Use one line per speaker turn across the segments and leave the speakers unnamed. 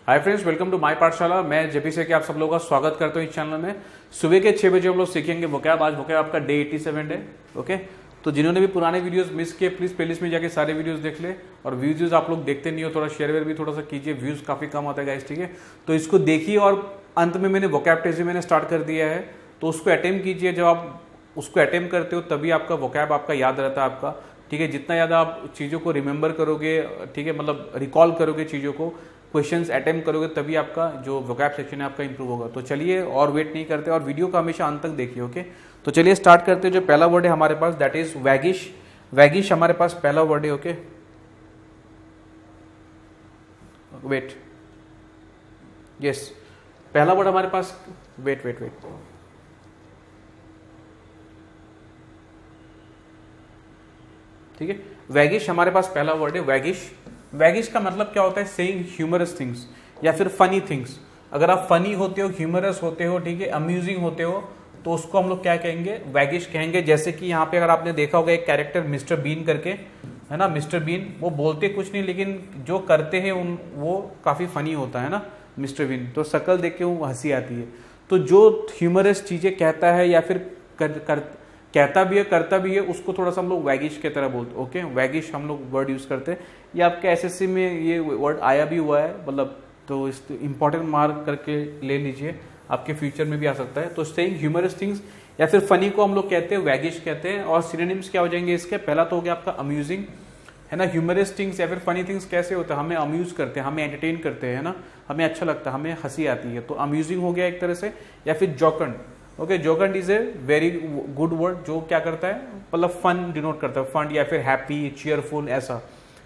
Hi friends, welcome to my Pathshala. मैं JP से आप सब लोगों का स्वागत करता हूँ इस चैनल में। सुबह के 6 बजे हम लोग सीखेंगे वोकैब। आज वोकैब आपका डे 87 है। ओके, तो जिन्होंने भी पुराने वीडियोस मिस किए प्लीज प्लेलिस्ट में जाके सारे वीडियोस देख ले। और व्यूज आप लोग देखते नहीं हो, थोड़ा शेयर वेयर भी थोड़ा सा कीजिए, व्यूज काफी कम आता है गाइस, ठीक है। तो इसको देखिए और अंत में मैंने वोकैब टेस्ट मैंने स्टार्ट कर दिया है, तो उसको अटेम्प्ट कीजिए। जब आप उसको अटेम्प्ट करते हो तभी आपका वोकैब आपका याद रहता है आपका, ठीक है। जितना ज़्यादा आप चीज़ों को रिमेंबर करोगे, ठीक है, मतलब रिकॉल करोगे चीज़ों को, क्वेश्चंस अटेम्प्ट करोगे, तभी आपका जो वोकैब सेक्शन है आपका इंप्रूव होगा। तो चलिए और वेट नहीं करते और वीडियो का हमेशा अंत तक देखिए। ओके, तो चलिए स्टार्ट करते हैं। जो पहला वर्ड है हमारे पास दैट इज वैगिश। वैगिश हमारे पास पहला वर्ड है। ओके, वेट, यस, पहला वर्ड हमारे पास, वेट वेट वेट, ठीक है। वैगिश हमारे पास पहला वर्ड है वैगिश। वैगिश का मतलब क्या होता है? सेइंग ह्यूमरस थिंग्स या फिर फनी थिंग्स। अगर आप फनी होते हो, ह्यूमरस होते हो, ठीक है, अम्यूजिंग होते हो, तो उसको हम लोग क्या कहेंगे? वैगिश कहेंगे। जैसे कि यहाँ पे अगर आपने देखा होगा एक कैरेक्टर मिस्टर बीन करके, है ना। मिस्टर बीन वो बोलते कुछ नहीं, लेकिन जो करते हैं वो काफी फनी होता है ना मिस्टर बीन। तो शक्ल देख के वो हंसी आती है। तो जो ह्यूमरस चीजें कहता है या फिर कहता भी है, करता भी है, उसको थोड़ा सा हम लोग वैगिश की तरह बोलते हैं। ओके, वैगिश हम लोग वर्ड यूज करते हैं। ये आपके एसएससी में ये वर्ड आया भी हुआ है, मतलब तो इस इंपॉर्टेंट मार्क करके ले लीजिए, आपके फ्यूचर में भी आ सकता है। तो सेइंग ह्यूमरस थिंग्स या फिर फनी को हम लोग कहते हैं वैगिश कहते हैं। और सिनोनिम्स क्या हो जाएंगे इसके? पहला तो हो गया आपका अम्यूजिंग, है ना। ह्यूमरस थिंग्स या फिर फनी थिंग्स कैसे होता है? हमें अम्यूज करते हैं, हमें एंटरटेन करते हैं, है ना, हमें अच्छा लगता है, हमें हंसी आती है, तो अम्यूजिंग हो गया एक तरह से। या फिर जोकंड। Okay, जोकंड is a very good word, जो क्या करता है, मतलब फन डिनोट करता है, फन या फिर हैप्पी, चीयरफुल ऐसा।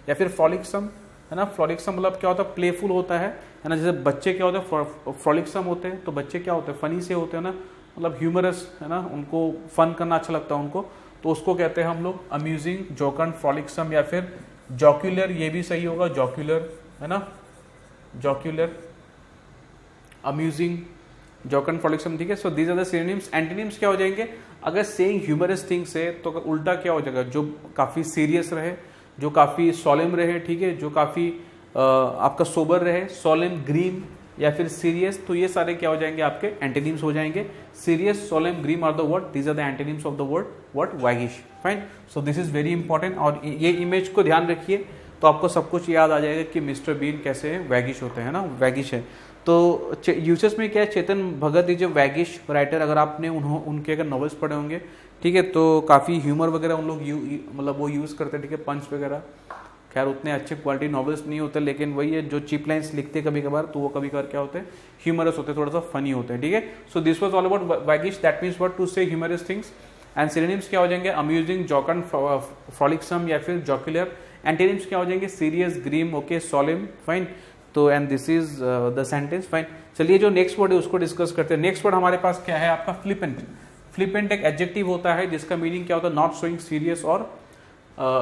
या फिर फ्रॉलिक्सम, है ना। फ्रॉलिक्सम मतलब क्या होता है? प्लेफुल होता है ना। जैसे बच्चे क्या होते हैं? फ्रॉलिक्सम होते हैं। तो बच्चे क्या होते हैं? फनी से होते हैं ना, मतलब ह्यूमरस, है ना, उनको फन करना अच्छा लगता है उनको, तो उसको कहते हैं हम लोग अम्यूजिंग, जोकंड, फ्रॉलिक्सम। या फिर जॉक्यूलर, ये भी सही होगा, जॉक्यूलर, है ना, जॉक्यूलर, अम्यूजिंग, जोकन, फ्रॉलिक्सम, ठीक है। So these are the synonyms. Antonyms क्या हो जाएंगे? अगर सेइंग ह्यूमरस थिंग्स है तो उल्टा क्या हो जाएगा? जो काफी सीरियस रहे, जो काफी सोलेम रहे, ठीक है, जो काफी आपका सोबर रहे, सोलेम, ग्रीम या फिर सीरियस, तो ये सारे क्या हो जाएंगे? आपके एंटोनिम्स हो जाएंगे। Serious, solemn, grim are the word, these are the antonyms of the word waggish. Fine, so this is very important. और ये इमेज को ध्यान रखिए तो आपको सब कुछ याद आ जाएगा कि मिस्टर बीन कैसे है, वैगिश होते हैं ना, वैगिश है। तो यूसेस में क्या है? Chetan Bhagat is a वैगिश writer. अगर आपने उनके अगर नॉवेल्स पढ़े होंगे, ठीक है, तो काफ़ी ह्यूमर वगैरह उन लोग मतलब वो यूज़ करते हैं, ठीक है, पंच वगैरह। खैर उतने अच्छे क्वालिटी नॉवेल्स नहीं होते, लेकिन वही है, जो चीप लाइन्स लिखते हैं कभी कभार, तो वो कभी कभार क्या होते हैं? ह्यूमरस होते हैं, थोड़ा सा फनी होते हैं, ठीक है। So this was all about waggish, that means what to say humorous things. And synonyms क्या हो जाएंगे? अम्यूजिंग, जोकन, फ्रॉलिक्सम या फिर जॉक्यूलर। एंटोनिम्स क्या हो जाएंगे? Serious, grim, okay, solemn, fine. तो and this is the sentence, fine. चलिए जो नेक्स्ट वर्ड है उसको डिस्कस करते हैं। नेक्स्ट वर्ड हमारे पास क्या है आपका? फ्लिपेंट। फ्लिपेंट एक एडजेक्टिव होता है जिसका मीनिंग क्या होता है? नॉट शोइंग सीरियस और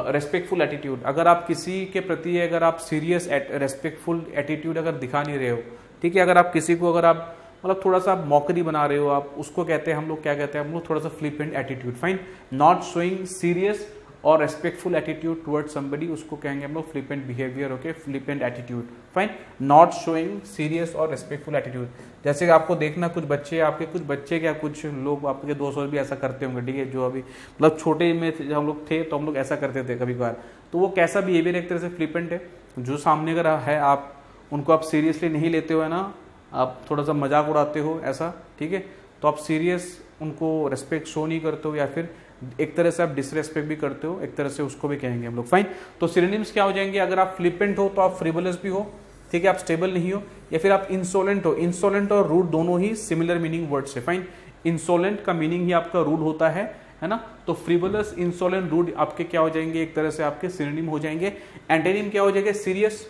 रेस्पेक्टफुल एटीट्यूड। अगर आप किसी के प्रति अगर आप सीरियस रेस्पेक्टफुल एटीट्यूड अगर दिखा नहीं रहे हो, ठीक है, अगर आप किसी को अगर आप मतलब थोड़ा सा मॉकरी बना रहे हो, आप उसको कहते हैं हम लोग क्या कहते हैं? हम लोग थोड़ा सा flippant attitude, fine. Not showing serious और रेस्पेक्टफुल एटीट्यूड टुवर्ड समबडी, उसको कहेंगे हम लोग flippant behaviour, okay, flippant attitude, fine. Not showing serious और रेस्पेक्टफुल एटीट्यूड। जैसे आपको देखना कुछ बच्चे क्या कुछ लोग आपके दोस्त भी ऐसा करते होंगे, ठीक है, जो अभी मतलब छोटे में जब हम लोग थे तो हम लोग ऐसा करते थे कभी कभार। तो वो कैसा बिहेवियर एक तरह से फ्लिपेंट है? जो सामने अगर है आप उनको आप सीरियसली नहीं लेते हो, है ना, आप थोड़ा सा मजाक उड़ाते हो ऐसा, ठीक है, तो आप सीरियस उनको रेस्पेक्ट शो नहीं करते हो, या फिर एक तरह से आप डिसरेस्पेक्ट भी करते हो, एक तरह से उसको भी कहेंगे हम लोग, फाइन। तो सिनोनिम्स क्या हो जाएंगे? अगर आप फ्लिपेंट हो तो आप फ्रिवोलस भी हो, ठीक है, आप स्टेबल नहीं हो, या फिर आप इंसोलेंट हो। इंसोलेंट और रूड दोनों ही सिमिलर मीनिंग वर्ड्स है, फाइन। इंसोलेंट का मीनिंग ही आपका रूड होता है ना। तो फ्रिवोलस, इंसोलेंट, रूड आपके क्या हो जाएंगे? एक तरह से आपके सिनोनिम हो जाएंगे। एंटोनिम क्या हो जाएगा? सीरियस,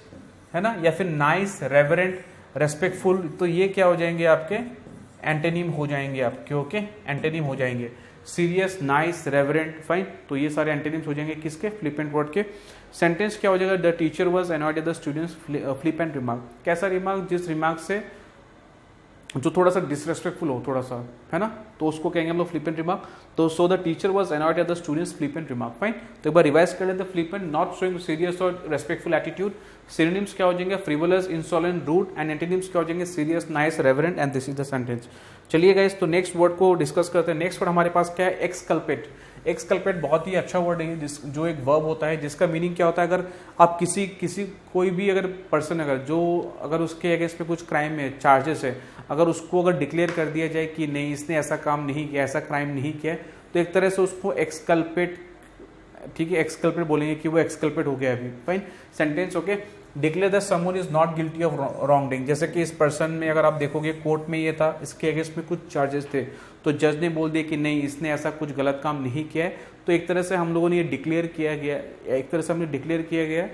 है ना, या फिर नाइस, रेवरेंट, रेस्पेक्टफुल, तो ये क्या हो जाएंगे? आपके एंटोनिम हो जाएंगे आपके, ओके, एंटोनिम हो जाएंगे। Serious, nice, reverent, fine. तो ये सारे एंटोनिम्स हो जाएंगे किसके? फ्लिपेंट वर्ड के। सेंटेंस क्या हो जाएगा? The teacher was annoyed at the students flippant remark. कैसा रिमार्क? जिस रिमार्क से जो थोड़ा सा डिसरेस्पेक्टफुल हो थोड़ा सा, है ना, तो उसको कहेंगे हम लोग फ्लिपेंट रिमार्क। तो so the teacher was annoyed at the students flippant remark. Fine, तो एक बार रिवाइज कर लेते हैं। फ्लिपेंट, नॉट शोइंग सीरियस और रेस्पेक्टफुल एटीट्यूड। सिनोनिम्स क्या हो जाएंगे? Frivolous, insolent, rude. And antonyms क्या हो जाएंगे? Serious, nice, reverent. And this is the sentence. चलिए गाइस, तो नेक्स्ट वर्ड को डिस्कस करते हैं। नेक्स्ट वर्ड हमारे पास क्या है? एक्सकल्पेट। एक्सकल्पेट बहुत ही अच्छा वर्ड है, जो एक वर्ब होता है जिसका मीनिंग क्या होता है? अगर आप किसी कोई भी अगर पर्सन अगर उसके अगेंस्ट पे कुछ क्राइम है, चार्जेस है, अगर उसको अगर डिक्लेयर कर दिया जाए कि नहीं, इसने ऐसा काम नहीं किया, ऐसा क्राइम नहीं किया, तो एक तरह से उसको एक्सकल्पेट, ठीक है, एक्सकल्पेट बोलेंगे कि वो एक्सकल्पेट हो गया अभी। Fine, sentence okay. Declare the someone is not guilty of wrongdoing. जैसे कि इस पर्सन में अगर आप देखोगे कोर्ट में ये था, इसके अगेंस्ट में कुछ चार्जेस थे, तो जज ने बोल दिया कि नहीं, इसने ऐसा कुछ गलत काम नहीं किया है। तो एक तरह से हम लोगों ने ये डिक्लेयर किया गया, एक तरह से हमने डिक्लेयर किया गया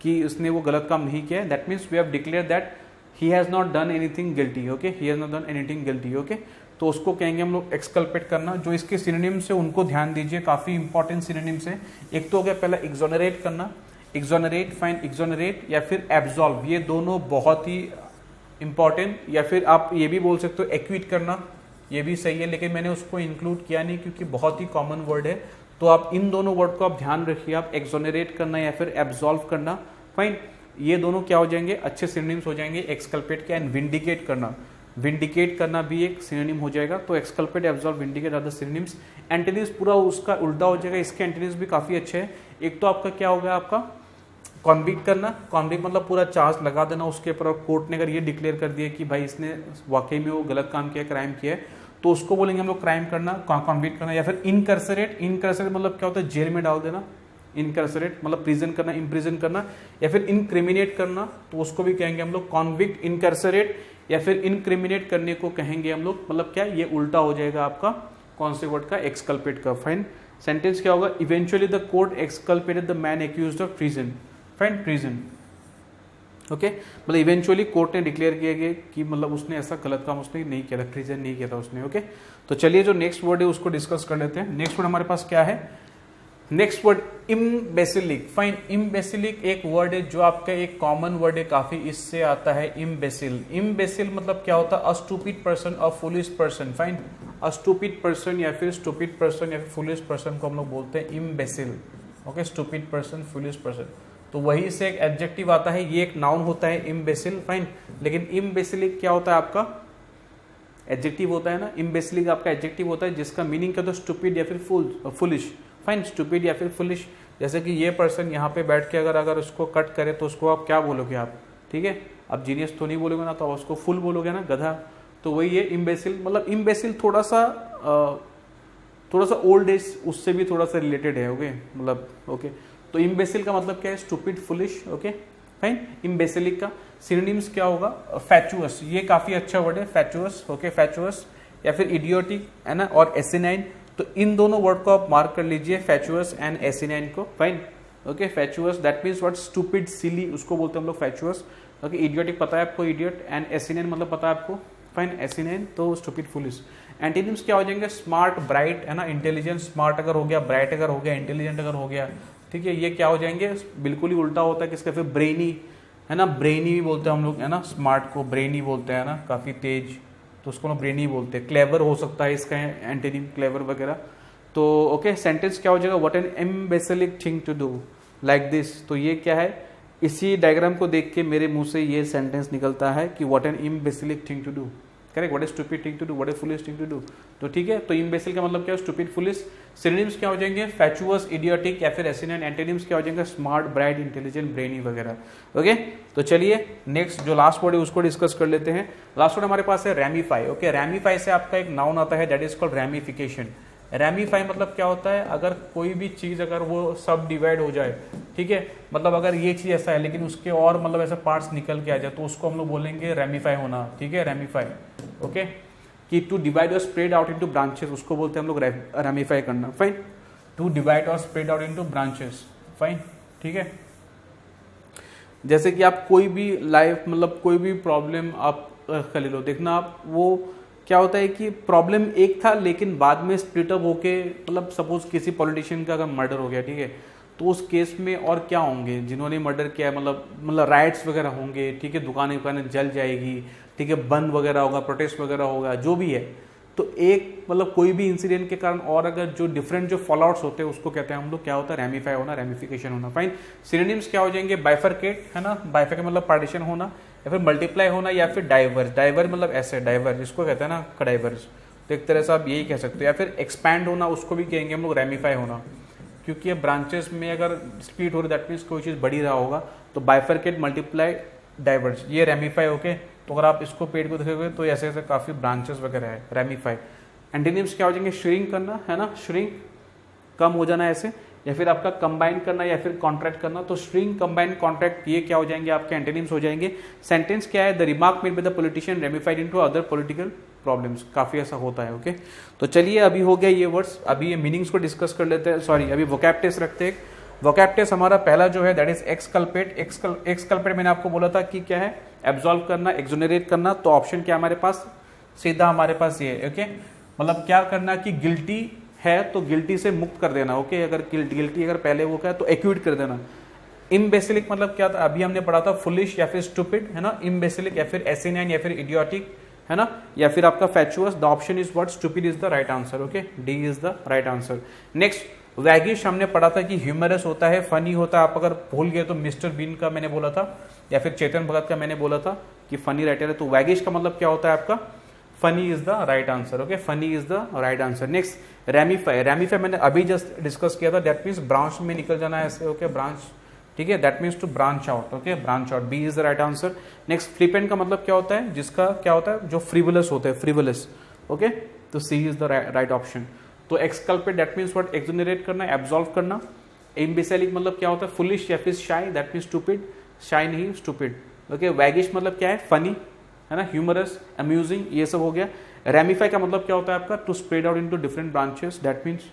कि उसने वो गलत काम नहीं किया है। That means we have declare that he has not done anything guilty. Okay, he has not done anything guilty. Okay, तो उसको कहेंगे हम लोग एक्सकल्पेट करना। जो इसके सिनोनिम्स है उनको ध्यान दीजिए, काफी इंपॉर्टेंट सिनोनिम्स है। एक तो हो गया पहला एक्सोनरेट करना, एक्सोनरेट, फाइन, एक्सोनरेट या फिर एब्सॉल्व, ये दोनों बहुत ही इंपॉर्टेंट। या फिर आप ये भी बोल सकते हो एक्विट करना, ये भी सही है, लेकिन मैंने उसको इंक्लूड किया नहीं क्योंकि बहुत ही कॉमन वर्ड है। तो आप इन दोनों वर्ड को आप ध्यान रखिए, आप एक्सोनरेट करना या फिर एब्सॉल्व करना। फाइन, ये दोनों क्या हो जाएंगे? अच्छे सिनोनिम्स हो जाएंगे एक्सकल्पेट के। एंड विंडिकेट करना, विंडिकेट करना भी एक सिनोनिम हो जाएगा। तो exculpate, absolve, vindicate are the synonyms. Antonyms पूरा उसका उल्टा हो जाएगा, इसके एंटोनिम्स भी काफी अच्छे हैं। एक तो आपका क्या होगा? आपका कॉन्विक्ट करना। कॉन्विक्ट मतलब पूरा चार्ज लगा देना उसके ऊपर, और कोर्ट ने अगर ये डिक्लेयर कर दिया कि भाई इसने वाकई में वो गलत काम किया, क्राइम किया है, तो उसको बोलेंगे हम लोग क्राइम करना, कॉन्विक्ट करना। या फिर इनकर्सरेट, इनकर्सरेट मतलब क्या होता है? जेल में डाल देना। इनकर्सरेट मतलब प्रिजन करना, इम्प्रिजन करना। या फिर इनक्रिमिनेट करना, तो उसको भी कहेंगे हम लोग कॉन्विक्ट, इनकर्सरेट या फिर इनक्रिमिनेट करने को कहेंगे हम लोग। मतलब क्या? ये उल्टा हो जाएगा आपका कौन से वर्ड का? एक्सकल्पेट का। फाइन, सेंटेंस क्या होगा? Eventually the court exculpated the man accused of treason. Fine, treason. Okay, मतलब इवेंचुअली कोर्ट ने डिक्लेयर किया गया कि मतलब उसने ऐसा गलत काम उसने नहीं किया था, ट्रीजन नहीं किया था उसने। ओके, तो चलिए जो नेक्स्ट वर्ड है उसको डिस्कस कर लेते हैं। नेक्स्ट वर्ड हमारे पास क्या है? Next word imbecilic. Fine, imbecilic एक वर्ड है जो आपका एक कॉमन वर्ड है काफी, इससे आता है इम्बेसिल। इम्बेसिल मतलब क्या होता है? A stupid person, a foolish person. Fine, a stupid person या फिर स्टूपिड पर्सन या फिर फुलिश पर्सन को हम लोग बोलते हैं imbecile. Okay, stupid person, foolish person, तो वही से एक एडजेक्टिव आता है, ये एक नाउन होता है इम्बेसिल। फाइन, लेकिन इम्बेसिलिक क्या होता है? आपका एडजेक्टिव होता है ना। इम्बेसिलिक आपका एडजेक्टिव होता है जिसका मीनिंग क्या होता है? स्टूपिड या फिर फुलिश। फाइन, स्टूपिड या फिर फुलिश। जैसे कि ये पर्सन यहाँ पे बैठ के अगर उसको कट करे तो उसको आप क्या बोलोगे? आप ठीक है, आप जीनियस तो नहीं बोलोगे ना, तो आप उसको फुल बोलोगे ना, गधा। तो वही है इम्बेसिल। मतलब इम्बेसिल थोड़ा सा ओल्ड एज उससे भी थोड़ा सा रिलेटेड है। ओके, मतलब ओके, तो इम्बेसिल का मतलब क्या है? Stupid, foolish. Okay, fine. Imbecilic का सिनोनिम्स क्या होगा? फैचुअस, ये काफी अच्छा वर्ड है, फैचुअस। ओके, फैचुअस या फिर इडियोटिक, है ना, और एसिनाइन। तो इन दोनों वर्ड को आप मार्क कर लीजिए, फैचुअस एंड एसिनाइन को। Fine, okay, fatuous that means what? Stupid, silly, उसको बोलते हैं हम लोग फैचुअस। ओके, इडियोटिक पता है आपको, इडियट। एंड एसिनाइन मतलब पता है आपको? फाइन, एसिनाइन, तो स्टूपिड, फुलिश। एंटीनिम्स क्या हो जाएंगे? स्मार्ट, ब्राइट, है ना, इंटेलिजेंट। स्मार्ट अगर हो गया, ब्राइट अगर हो गया, इंटेलिजेंट अगर हो गया, ठीक है, ये क्या हो जाएंगे? बिल्कुल ही उल्टा होता है किसका? फिर ब्रेनी, है ना, ब्रेनी भी बोलते हैं हम लोग, है ना, स्मार्ट को ब्रेनी बोलते हैं ना, काफी तेज, तो उसको हम ब्रेनी बोलते हैं। क्लेवर हो सकता है इसका एंटीनिम, क्लेवर वगैरह। तो ओके, सेंटेंस क्या हो जाएगा? What an imbecilic thing to do like this. तो ये क्या है? इसी डायग्राम को देख के मेरे मुंह से ये सेंटेंस निकलता है कि what an imbecilic thing to do. Correct, what is stupid thing to do, what is foolish thing to do. तो ठीक है, तो इम्बेसिल का मतलब क्या है? Stupid, foolish. सिनोनिम्स क्या हो जाएंगे? फैचुअस, इडियोटिक या फिर एसिनाइन। एंटोनिम्स क्या हो जाएंगे? स्मार्ट, ब्राइट, इंटेलिजेंट, ब्रेनी वगैरह। ओके, तो चलिए नेक्स्ट जो लास्ट वर्ड है उसको डिस्कस कर लेते हैं। लास्ट वर्ड हमारे पास है रैमिफाई। ओके, रैमिफाई से आपका एक नाउन आता है दैट इज कॉल्ड रैमिफिकेशन। रैमिफाई मतलब क्या होता है? अगर कोई भी चीज अगर वो सब डिवाइड हो जाए, ठीक है, मतलब अगर ये चीज ऐसा है लेकिन उसके और मतलब ऐसे पार्ट्स निकल के आ जाए, तो उसको हम लोग बोलेंगे रैमिफाई होना। ठीक है, रैमिफाई। ओके, कि टू डिवाइड और स्प्रेड आउट इनटू ब्रांचेस, उसको बोलते हैं हम लोग रैमिफाई करना। फाइन, टू डिवाइड और spread out into branches. Fine, ठीक है। जैसे कि आप कोई भी लाइफ मतलब कोई भी प्रॉब्लम आप कर लो, देखना आप वो क्या होता है कि प्रॉब्लम एक था लेकिन बाद में स्प्लिट अप होके, मतलब सपोज किसी पॉलिटिशियन का अगर मर्डर हो गया, ठीक है, तो उस केस में और क्या होंगे, जिन्होंने मर्डर किया है, मतलब राइट्स वगैरह होंगे, ठीक है, दुकानें जल जाएगी, ठीक है, बंद वगैरह होगा, प्रोटेस्ट वगैरह होगा, जो भी है। तो एक मतलब कोई भी इंसिडेंट के कारण और अगर जो डिफरेंट जो फॉलोआउट्स होते हैं उसको कहते हैं हम लोग, क्या होता है, रैमिफाई होना, रैमिफिकेशन होना। फाइन। सिनोनिम्स क्या हो जाएंगे, बाइफरकेट, है ना, बाइफरकेट मतलब पार्टीशन होना, या फिर मल्टीप्लाई होना, या फिर डाइवर्स। डाइवर मतलब ऐसे डाइवर, जिसको कहते हैं ना डाइवर्स, तो एक तरह से आप यही कह सकते हो। या फिर एक्सपैंड होना, उसको भी कहेंगे हम लोग रैमिफाई होना, क्योंकि ये ब्रांचेस में अगर स्प्लिट हो रही, दैट मीन्स कोई चीज़ बढ़ी रहा होगा। तो बाइफरकेट, मल्टीप्लाई, डाइवर्स, ये रैमिफाई ओके। तो अगर आप इसको पेड़ को देखोगे तो ऐसे ऐसे काफ़ी ब्रांचेस वगैरह है, रैमिफाई। एंटीनिम्स क्या हो जाएंगे, श्रिंक करना, है ना, श्रिंक कम हो जाना ऐसे, या फिर आपका कंबाइन करना, या फिर कॉन्ट्रैक्ट करना। तो श्रिंक, कंबाइन, कॉन्ट्रैक्ट, ये क्या हो जाएंगे, आपके एंटीनिम्स हो जाएंगे। सेंटेंस क्या है, the remark made by the politician ramified into other political problems, काफी ऐसा होता है ओके। तो चलिए अभी हो गया ये वर्ड्स, अभी ये मीनिंग्स को डिस्कस कर लेते हैं। सॉरी, अभी वोकैब टेस्ट रखते हैं। वोकैब टेस्ट हमारा पहला जो है दैट इज एक्सकल्पेट। एक्सकल्पेट मैंने आपको बोला था कि क्या है, एब्सॉल्व करना, एक्सोनरेट करना। तो ऑप्शन क्या हमारे पास, सीधा हमारे पास ये है ओके। मतलब क्या करना कि गिल्टी है तो गिल्टी से मुक्त कर देना ओके। अगर गिल्टी अगर पहले वो क्या है तो एक्यूट कर देना। इम्बेसिलिक मतलब क्या था, अभी हमने पढ़ा था फुलिश या फिर स्टूपिड, है ना। इम्बेसिलिक या फिर एसिनाइन या फिर इडियोटिक, है ना, या फिर आपका fatuous. The option is what, stupid is the right answer okay. D is the right answer. Next, waggish हमने पढ़ा था कि ह्यूमरस होता है, फनी होता है। आप अगर भूल गए तो मिस्टर बीन का मैंने बोला था, या फिर चेतन भगत का मैंने बोला था कि फनी राइटर है। तो वैगिश का मतलब क्या होता है आपका, funny is the right answer okay. Funny is the right answer. Next, ramify. Ramify मैंने अभी जस्ट डिस्कस किया था, दैट मीन्स ब्रांच में निकल जाना है ऐसे ओके, ब्रांच, ठीक है, that means to branch out okay, branch out. B is the right answer. Next, flippant का मतलब क्या होता है, जिसका क्या होता है, जो फ्रिवलस होते हैं, फ्रिवलस ओके। तो सी इज द राइट ऑप्शन। तो exculpate that means what, exonerate करना, एब्सॉल्व करना। इम्बेसिलिक मतलब क्या होता है, फुलिश या फिर शाई, दैट मीन्स स्टूपिड, शाई नहीं स्टूपिड ओके। वैगिश मतलब क्या है, फनी, है ना, ह्यूमरस, अम्यूजिंग, ये सब हो गया। रैमिफाई का मतलब क्या होता है आपका, to spread out into different branches, that means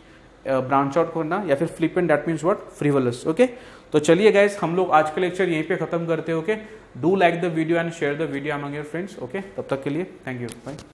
branch out करना। या फिर flippant that means what, frivolous okay. तो चलिए गाइस, हम लोग आज का लेक्चर यहीं पे खत्म करते हैं okay. Do like the video and share the video among your friends okay. तब तक के लिए थैंक यू, बाय।